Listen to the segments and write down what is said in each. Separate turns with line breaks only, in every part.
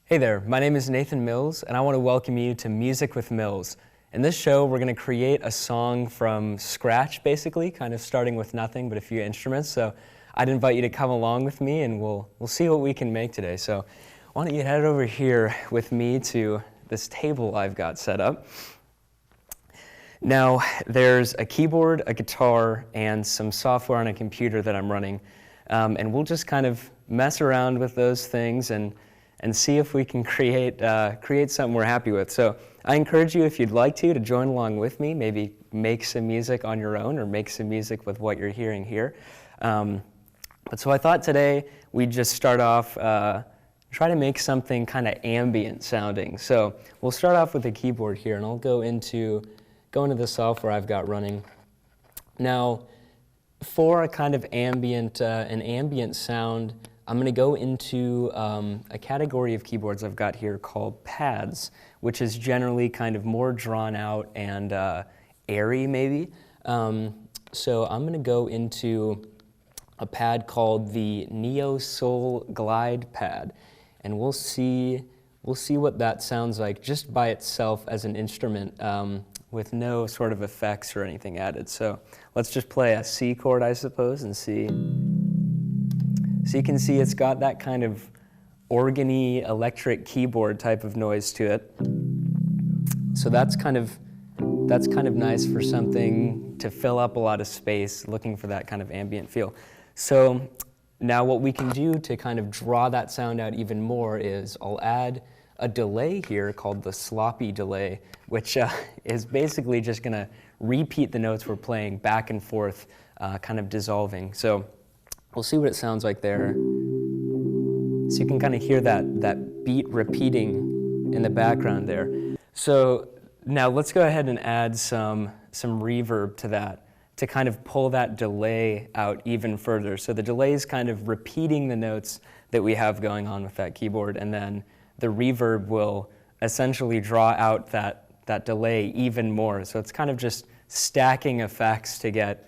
Hey there, my name is Nathan Mills, and I want to welcome you to Music with Mills. In this show, we're going to create a song from scratch, basically, kind of starting with nothing but a few instruments. So I'd invite you to come along with me, and we'll see what we can make today. So why don't you head over here with me to this table I've got set up. Now, there's a keyboard, a guitar, and some software on a computer that I'm running. And we'll just kind of mess around with those things and see if we can create something we're happy with. So I encourage you, if you'd like to join along with me, maybe make some music on your own or make some music with what you're hearing here. But so I thought today we'd just start off, try to make something kind of ambient sounding. So we'll start off with the keyboard here, and I'll go into the software I've got running. Now, for a kind of an ambient sound, I'm going to go into a category of keyboards I've got here called pads, which is generally kind of more drawn out and airy maybe. So I'm going to go into a pad called the Neo Soul Glide pad, and we'll see what that sounds like just by itself as an instrument with no sort of effects or anything added. So let's just play a C chord, I suppose, and see. So you can see it's got that kind of organy electric keyboard type of noise to it. So that's kind of nice for something to fill up a lot of space, looking for that kind of ambient feel. So now what we can do to kind of draw that sound out even more is I'll add a delay here called the sloppy delay, which is basically just going to repeat the notes we're playing back and forth, kind of dissolving. So we'll see what it sounds like there. So you can kind of hear that beat repeating in the background there. So now let's go ahead and add some reverb to that to kind of pull that delay out even further. So the delay is kind of repeating the notes that we have going on with that keyboard, and then the reverb will essentially draw out that delay even more. So it's kind of just stacking effects to get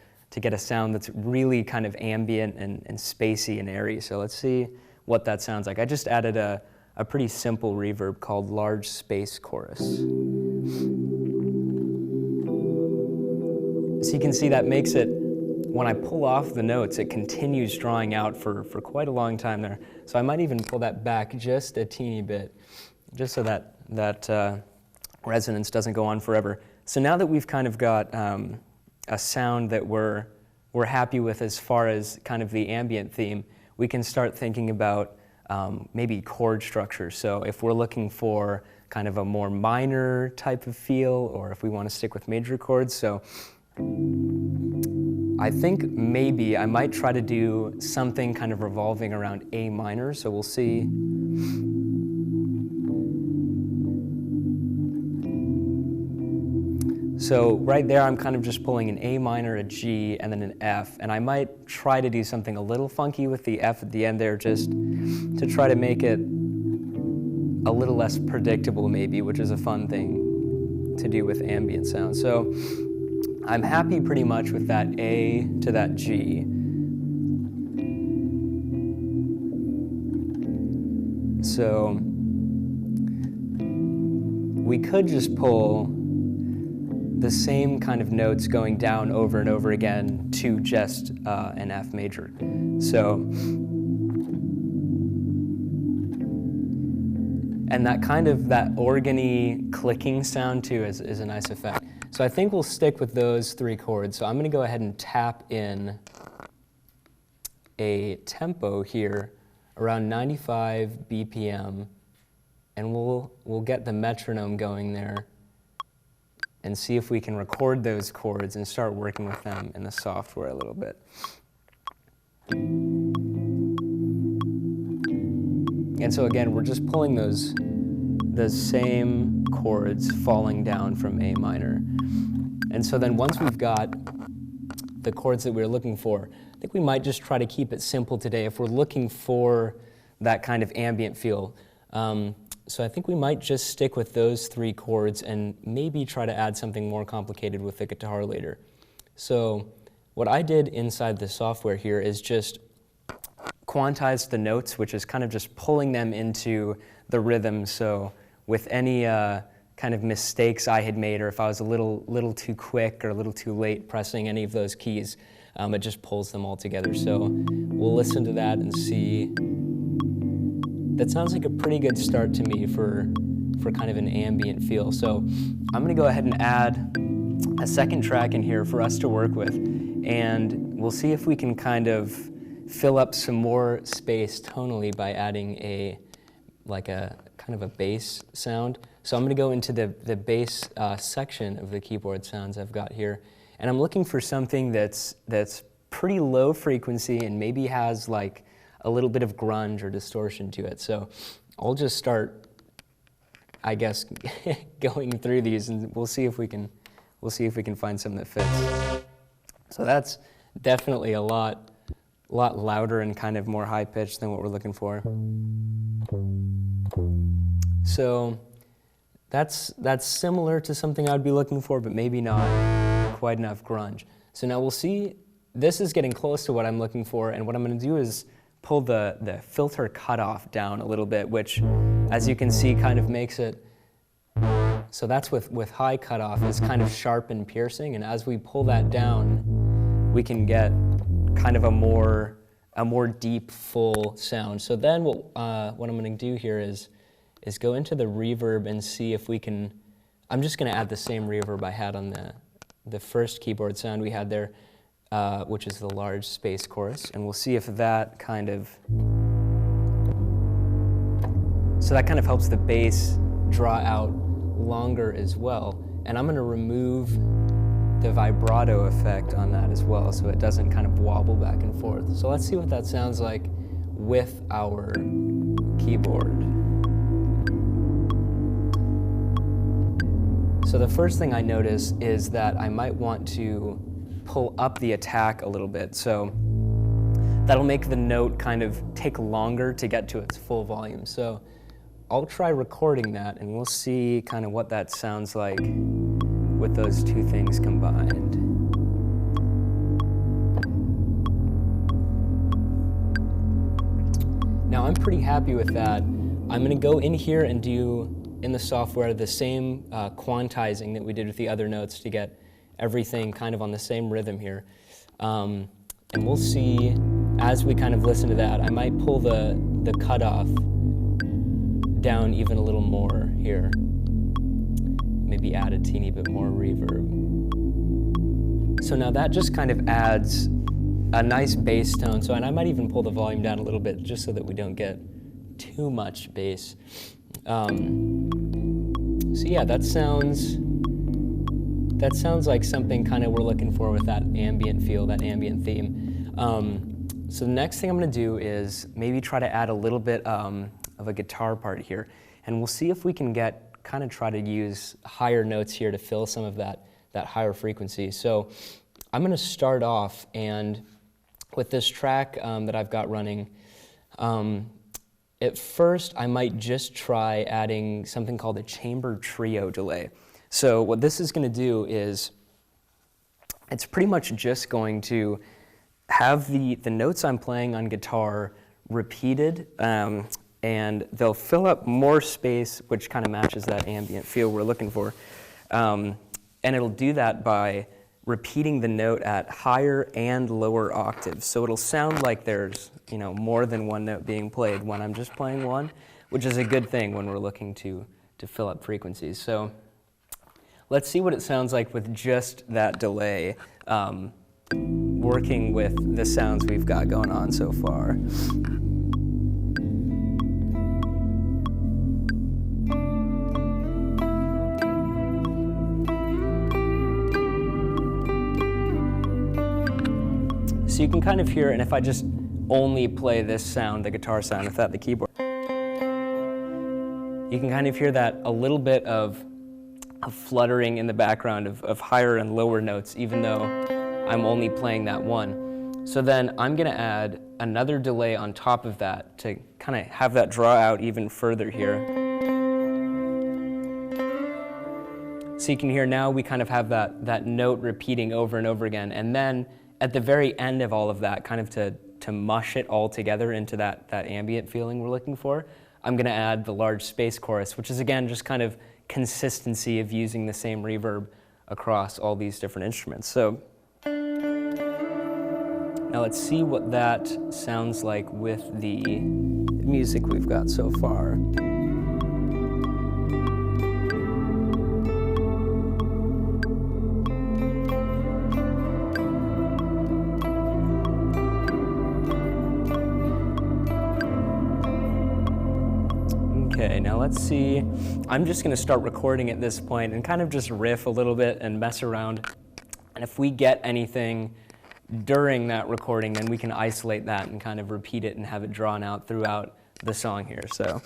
a sound that's really kind of ambient and spacey and airy. So let's see what that sounds like. I just added a pretty simple reverb called Large Space Chorus. So you can see that makes it, when I pull off the notes, it continues drawing out for quite a long time there. So I might even pull that back just a teeny bit, just so that resonance doesn't go on forever. So now that we've kind of got a sound that we're happy with as far as kind of the ambient theme, we can start thinking about maybe chord structure. So if we're looking for kind of a more minor type of feel, or if we want to stick with major chords. So I think maybe I might try to do something kind of revolving around A minor, so we'll see. So right there, I'm kind of just pulling an A minor, a G, and then an F, and I might try to do something a little funky with the F at the end there, just to try to make it a little less predictable maybe, which is a fun thing to do with ambient sound. So I'm happy pretty much with that A to that G. So we could just pull the same kind of notes going down over and over again to just an F major. So, and that kind of, that organy clicking sound too is a nice effect. So I think we'll stick with those three chords. So I'm going to go ahead and tap in a tempo here around 95 BPM, and we'll get the metronome going there and see if we can record those chords and start working with them in the software a little bit. And so again, we're just pulling those same chords falling down from A minor. And so then once we've got the chords that we're looking for, I think we might just try to keep it simple today if we're looking for that kind of ambient feel. So I think we might just stick with those three chords and maybe try to add something more complicated with the guitar later. So what I did inside the software here is just quantize the notes, which is kind of just pulling them into the rhythm. So with any kind of mistakes I had made, or if I was a little too quick or a little too late pressing any of those keys, it just pulls them all together. So we'll listen to that and see. That sounds like a pretty good start to me for kind of an ambient feel. So I'm gonna go ahead and add a second track in here for us to work with, and we'll see if we can kind of fill up some more space tonally by adding a kind of a bass sound. So I'm going to go into the bass section of the keyboard sounds I've got here, and I'm looking for something that's pretty low frequency and maybe has like a little bit of grunge or distortion to it. So I'll just start, I guess, going through these, and we'll see if we can find something that fits. So that's definitely a lot louder and kind of more high pitched than what we're looking for. So that's similar to something I'd be looking for, but maybe not quite enough grunge. So now we'll see, this is getting close to what I'm looking for, and what I'm going to do is pull the filter cutoff down a little bit, which, as you can see, kind of makes it, so that's with high cutoff, is kind of sharp and piercing, and as we pull that down, we can get kind of a more deep, full sound. So then what I'm going to do here is go into the reverb and see if we can, I'm just going to add the same reverb I had on the first keyboard sound we had there, which is the large space chorus, and we'll see if that kind of, so that kind of helps the bass draw out longer as well. And I'm going to remove the vibrato effect on that as well, so it doesn't kind of wobble back and forth. So let's see what that sounds like with our keyboard. So the first thing I notice is that I might want to pull up the attack a little bit. So that'll make the note kind of take longer to get to its full volume. So I'll try recording that, and we'll see kind of what that sounds like with those two things combined. Now I'm pretty happy with that. I'm going to go in here and do in the software the same quantizing that we did with the other notes to get everything kind of on the same rhythm here. And we'll see as we kind of listen to that, I might pull the cutoff down even a little more here. Maybe add a teeny bit more reverb. So now that just kind of adds a nice bass tone. So, and I might even pull the volume down a little bit just so that we don't get too much bass. So yeah, that sounds like something kind of we're looking for with that ambient feel, that ambient theme. So the next thing I'm going to do is maybe try to add a little bit of a guitar part here, and we'll see if we can kind of try to use higher notes here to fill some of that higher frequency. So I'm going to start off, and with this track that I've got running, at first I might just try adding something called a chamber trio delay. So what this is going to do is it's pretty much just going to have the notes I'm playing on guitar repeated, and they'll fill up more space, which kind of matches that ambient feel we're looking for. And it'll do that by repeating the note at higher and lower octaves. So it'll sound like there's, more than one note being played when I'm just playing one, which is a good thing when we're looking to fill up frequencies. So let's see what it sounds like with just that delay, working with the sounds we've got going on so far. So you can kind of hear, and if I just only play this sound, the guitar sound, without the keyboard, you can kind of hear that a little bit of fluttering in the background of higher and lower notes, even though I'm only playing that one. So then I'm going to add another delay on top of that to kind of have that draw out even further here. So you can hear now we kind of have that note repeating over and over again, and then at the very end of all of that, kind of to mush it all together into that ambient feeling we're looking for, I'm going to add the large space chorus, which is again just kind of consistency of using the same reverb across all these different instruments. So now let's see what that sounds like with the music we've got so far. Okay, now let's see. I'm just going to start recording at this point and kind of just riff a little bit and mess around. And if we get anything during that recording, then we can isolate that and kind of repeat it and have it drawn out throughout the song here. So.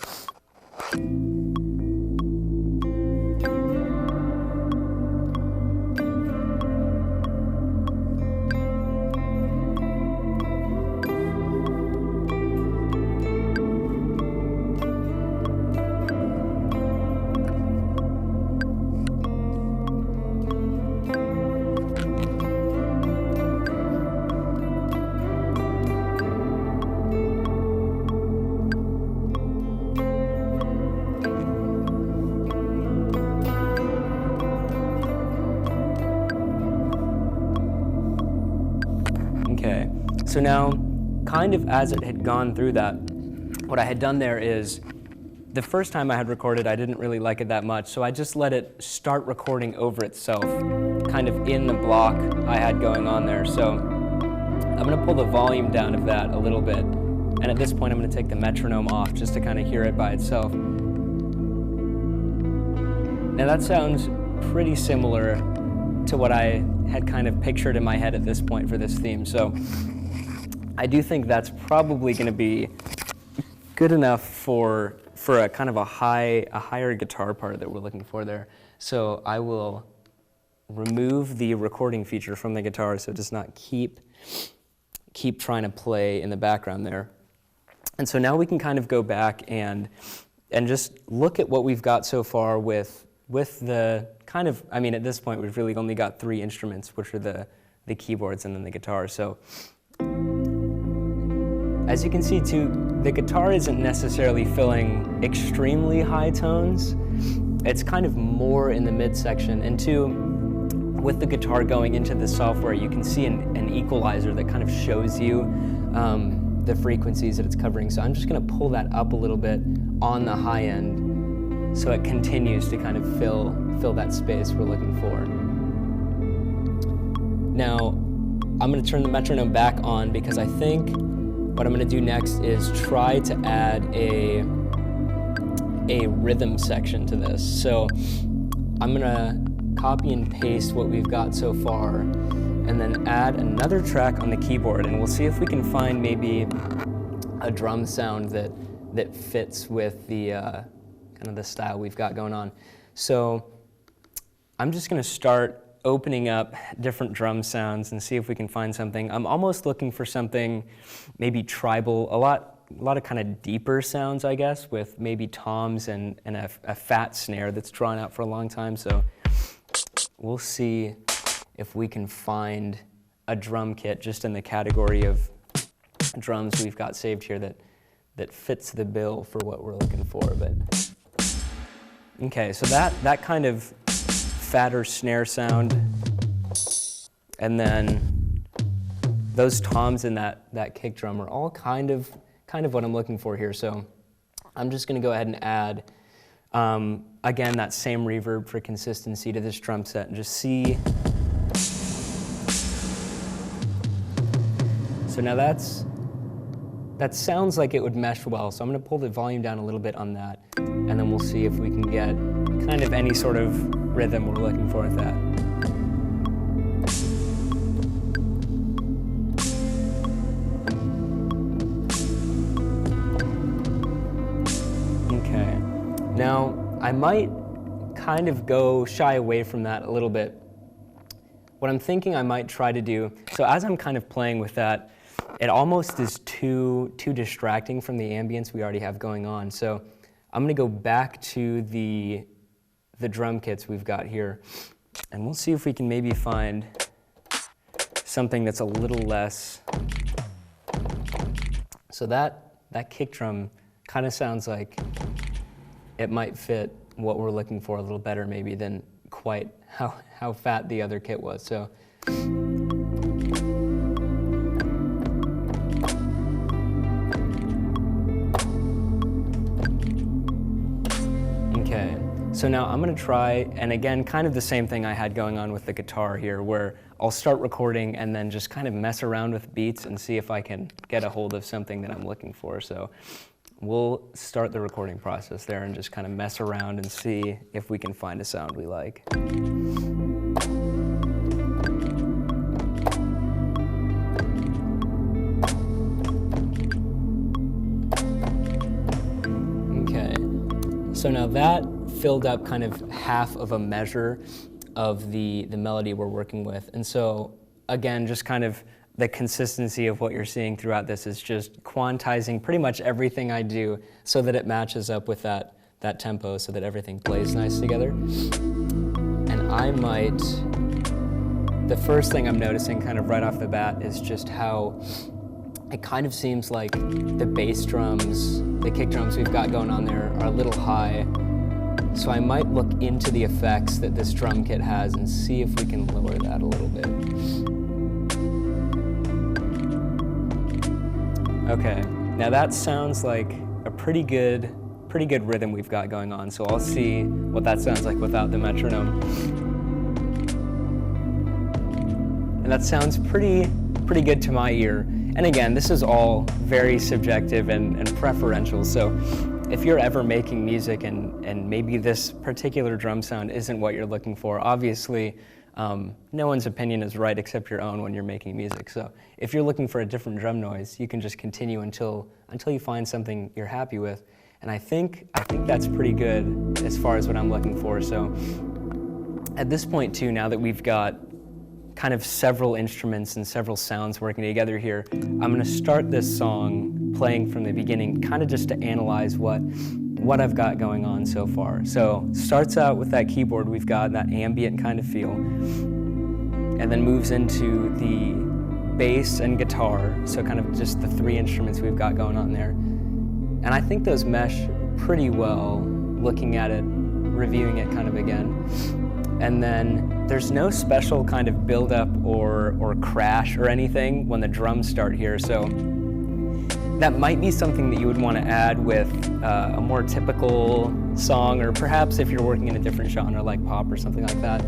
Okay, so now, kind of as it had gone through that, what I had done there is, the first time I had recorded, I didn't really like it that much, so I just let it start recording over itself, kind of in the block I had going on there. So I'm going to pull the volume down of that a little bit, and at this point I'm going to take the metronome off just to kind of hear it by itself. Now that sounds pretty similar to what I had kind of pictured in my head at this point for this theme. So I do think that's probably going to be good enough for a kind of a higher guitar part that we're looking for there. So I will remove the recording feature from the guitar so it does not keep trying to play in the background there. And so now we can kind of go back and just look at what we've got so far with the kind of, I mean, at this point we've really only got 3 instruments, which are the keyboards and then the guitar. So as you can see too, the guitar isn't necessarily filling extremely high tones. It's kind of more in the midsection. And two, with the guitar going into the software, you can see an equalizer that kind of shows you the frequencies that it's covering. So I'm just gonna pull that up a little bit on the high end so it continues to kind of fill that space we're looking for. Now, I'm gonna turn the metronome back on because I think what I'm gonna do next is try to add a rhythm section to this. So I'm gonna copy and paste what we've got so far and then add another track on the keyboard, and we'll see if we can find maybe a drum sound that fits with the kind of the style we've got going on. So I'm just gonna start opening up different drum sounds and see if we can find something. I'm almost looking for something maybe tribal, a lot of kind of deeper sounds, I guess, with maybe toms and a fat snare that's drawn out for a long time. So we'll see if we can find a drum kit just in the category of drums we've got saved here that fits the bill for what we're looking for. But okay, so that kind of fatter snare sound, and then those toms and that kick drum are all kind of what I'm looking for here. So I'm just going to go ahead and add again that same reverb for consistency to this drum set and just see. So now that sounds like it would mesh well. So I'm going to pull the volume down a little bit on that, and then we'll see if we can get kind of any sort of rhythm we're looking for with that. Okay, now I might kind of go shy away from that a little bit. What I'm thinking I might try to do, so as I'm kind of playing with that, it almost is too distracting from the ambience we already have going on. So I'm going to go back to the drum kits we've got here, and we'll see if we can maybe find something that's a little less. So that kick drum kind of sounds like it might fit what we're looking for a little better maybe than quite how fat the other kit was. So. Okay, so now I'm gonna try, and again, kind of the same thing I had going on with the guitar here, where I'll start recording and then just kind of mess around with beats and see if I can get a hold of something that I'm looking for. So we'll start the recording process there and just kind of mess around and see if we can find a sound we like. So now that filled up kind of half of a measure of the melody we're working with. And so again, just kind of the consistency of what you're seeing throughout this is just quantizing pretty much everything I do so that it matches up with that tempo so that everything plays nice together. And the first thing I'm noticing kind of right off the bat is just how it kind of seems like the bass drums, the kick drums we've got going on there are a little high. So I might look into the effects that this drum kit has and see if we can lower that a little bit. Okay, now that sounds like a pretty good rhythm we've got going on. So I'll see what that sounds like without the metronome. And that sounds pretty good to my ear. And again, this is all very subjective and preferential, so if you're ever making music and maybe this particular drum sound isn't what you're looking for, obviously no one's opinion is right except your own when you're making music. So if you're looking for a different drum noise, you can just continue until you find something you're happy with. And I think that's pretty good as far as what I'm looking for. So at this point too, now that we've got kind of several instruments and several sounds working together here, I'm gonna start this song playing from the beginning, kind of just to analyze what I've got going on so far. So starts out with that keyboard we've got, that ambient kind of feel, and then moves into the bass and guitar, so kind of just the three instruments we've got going on there. And I think those mesh pretty well, looking at it, reviewing it kind of again. And then there's no special kind of build-up or crash or anything when the drums start here, so that might be something that you would want to add with a more typical song, or perhaps if you're working in a different genre like pop or something like that.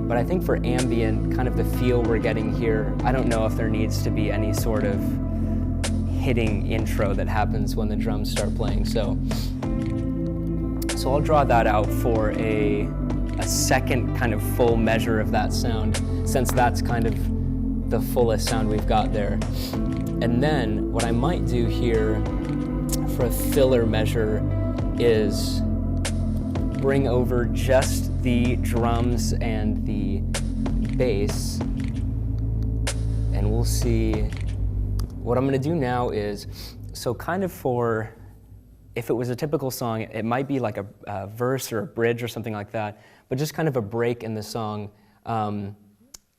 But I think for ambient, kind of the feel we're getting here, I don't know if there needs to be any sort of hitting intro that happens when the drums start playing. So I'll draw that out for a second kind of full measure of that sound, since that's kind of the fullest sound we've got there. And then what I might do here for a filler measure is bring over just the drums and the bass, and we'll see. What I'm gonna do now is, so kind of for, if it was a typical song, it might be like a verse or a bridge or something like that, but just kind of a break in the song.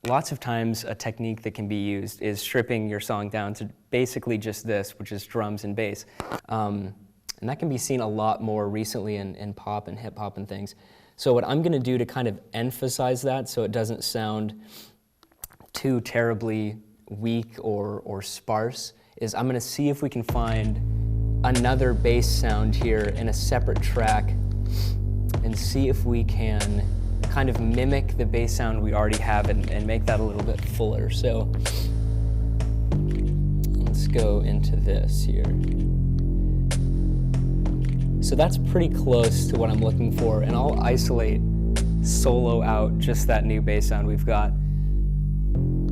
Lots of times a technique that can be used is stripping your song down to basically just this, which is drums and bass. And that can be seen a lot more recently in pop and hip hop and things. So what I'm gonna do to kind of emphasize that so it doesn't sound too terribly weak or sparse is I'm gonna see if we can find another bass sound here in a separate track and see if we can kind of mimic the bass sound we already have and make that a little bit fuller. So let's go into this here. So that's pretty close to what I'm looking for, and I'll isolate, solo out just that new bass sound we've got.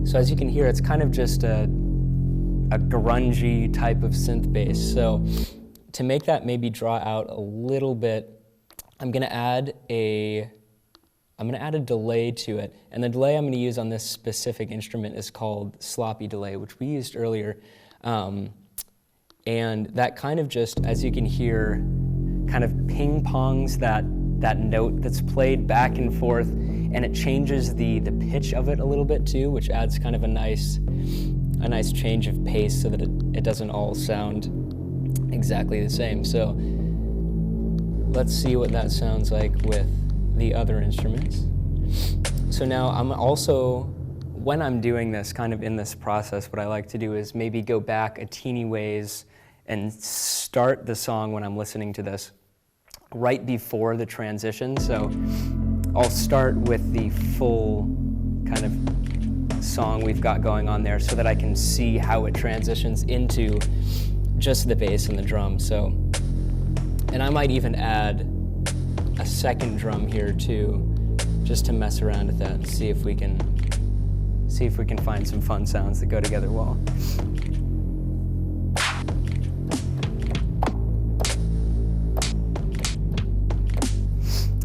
So as you can hear, it's kind of just a grungy type of synth bass. So to make that maybe draw out a little bit, I'm gonna add a delay to it. And the delay I'm gonna use on this specific instrument is called sloppy delay, which we used earlier. And that kind of just, as you can hear, kind of ping-pongs that note that's played back and forth, and it changes the pitch of it a little bit too, which adds kind of a nice change of pace so that it doesn't all sound exactly the same. So let's see what that sounds like with the other instruments. So now I'm also, when I'm doing this, kind of in this process, what I like to do is maybe go back a teeny ways and start the song when I'm listening to this right before the transition. So I'll start with the full kind of song we've got going on there so that I can see how it transitions into just the bass and the drum. So, and I might even add a second drum here too, just to mess around with that and see if we can find some fun sounds that go together well.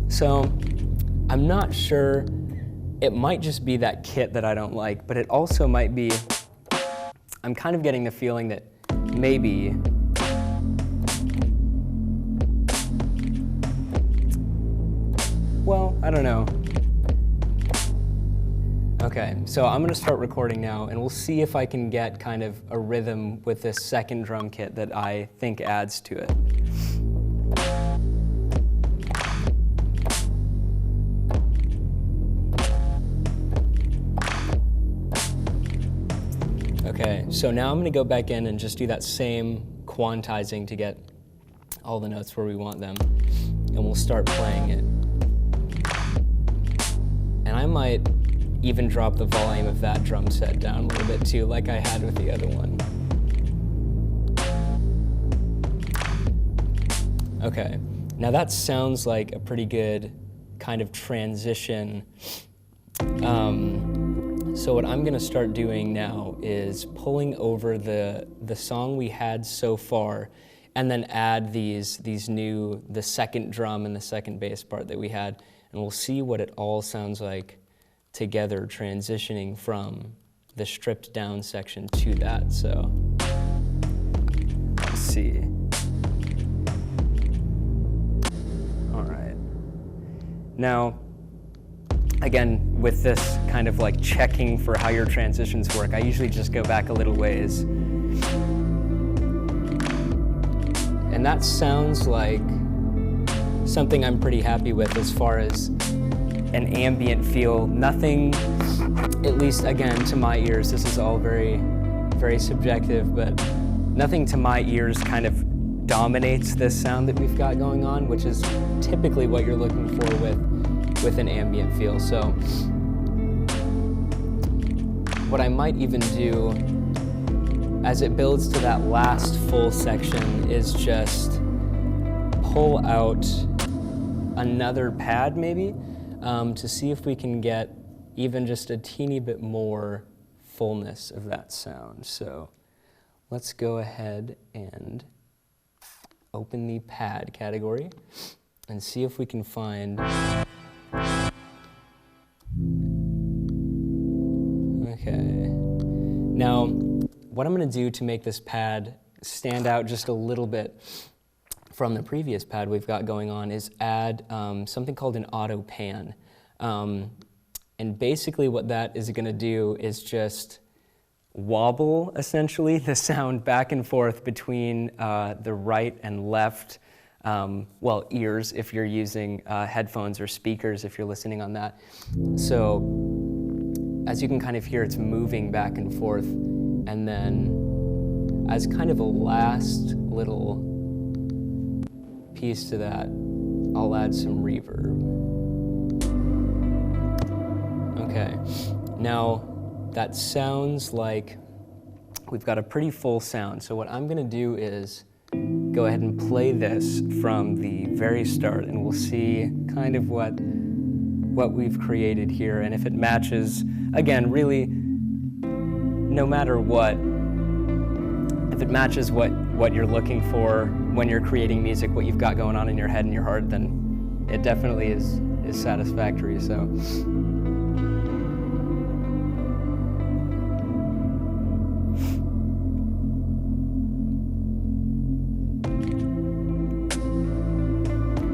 So I'm not sure, it might just be that kit that I don't like, but it also might be, I'm kind of getting the feeling that maybe well, I don't know. Okay, so I'm gonna start recording now and we'll see if I can get kind of a rhythm with this second drum kit that I think adds to it. Okay, so now I'm gonna go back in and just do that same quantizing to get all the notes where we want them, and we'll start playing it. And I might even drop the volume of that drum set down a little bit too, like I had with the other one. Okay, now that sounds like a pretty good kind of transition. So what I'm gonna start doing now is pulling over the song we had so far and then add the second drum and the second bass part that we had, and we'll see what it all sounds like together, transitioning from the stripped down section to that. So let's see. All right. Now, again, with this kind of like checking for how your transitions work, I usually just go back a little ways. And that sounds like something I'm pretty happy with as far as an ambient feel. Nothing, at least again to my ears, this is all very, very subjective, but nothing to my ears kind of dominates this sound that we've got going on, which is typically what you're looking for with an ambient feel. So what I might even do as it builds to that last full section is just pull out another pad maybe to see if we can get even just a teeny bit more fullness of that sound. So let's go ahead and open the pad category and see if we can find. Okay. Now, what I'm going to do to make this pad stand out just a little bit from the previous pad we've got going on is add something called an auto pan. And basically what that is going to do is just wobble, essentially, the sound back and forth between the right and left, well, ears if you're using headphones, or speakers if you're listening on that. So as you can kind of hear, it's moving back and forth. And then as kind of a last little piece to that, I'll add some reverb. Okay, now that sounds like we've got a pretty full sound. So what I'm gonna do is go ahead and play this from the very start, and we'll see kind of what we've created here. And if it matches, again, really, no matter what, if it matches what you're looking for when you're creating music, what you've got going on in your head and your heart, then it definitely is satisfactory. So.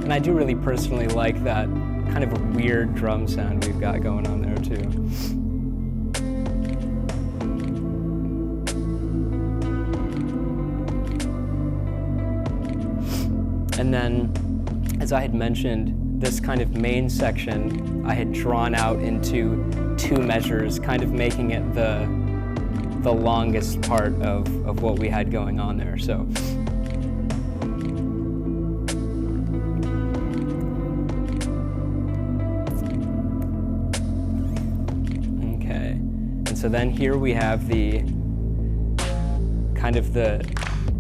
And I do really personally like that kind of a weird drum sound we've got going on there too. And then, as I had mentioned, this kind of main section I had drawn out into 2 measures, kind of making it the longest part of what we had going on there. So. So then here we have the kind of the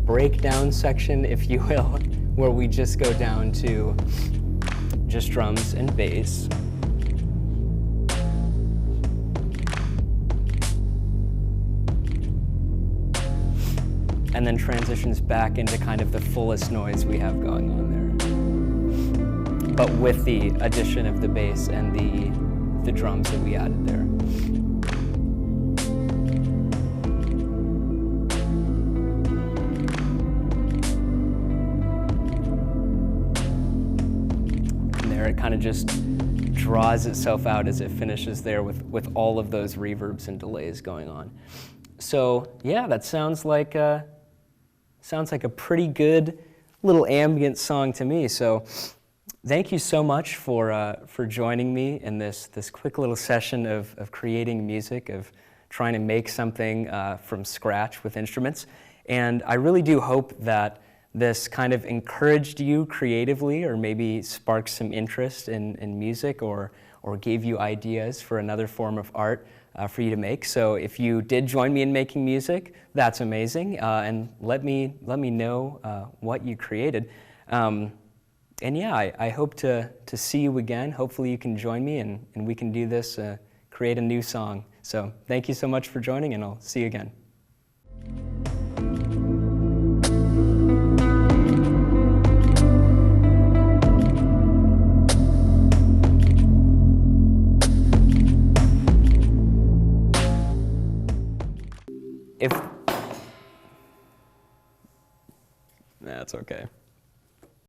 breakdown section, if you will, where we just go down to just drums and bass. And then transitions back into kind of the fullest noise we have going on there, but with the addition of the bass and the drums that we added there. It kind of just draws itself out as it finishes there with all of those reverbs and delays going on. So yeah, that sounds like a pretty good little ambient song to me. So thank you so much for joining me in this quick little session of creating music, of trying to make something from scratch with instruments. And I really do hope that this kind of encouraged you creatively, or maybe sparked some interest in music, or gave you ideas for another form of art for you to make. So if you did join me in making music, that's amazing, and let me know what you created. And yeah, I hope to see you again. Hopefully you can join me and we can do this, create a new song. So thank you so much for joining, and I'll see you again. That's okay.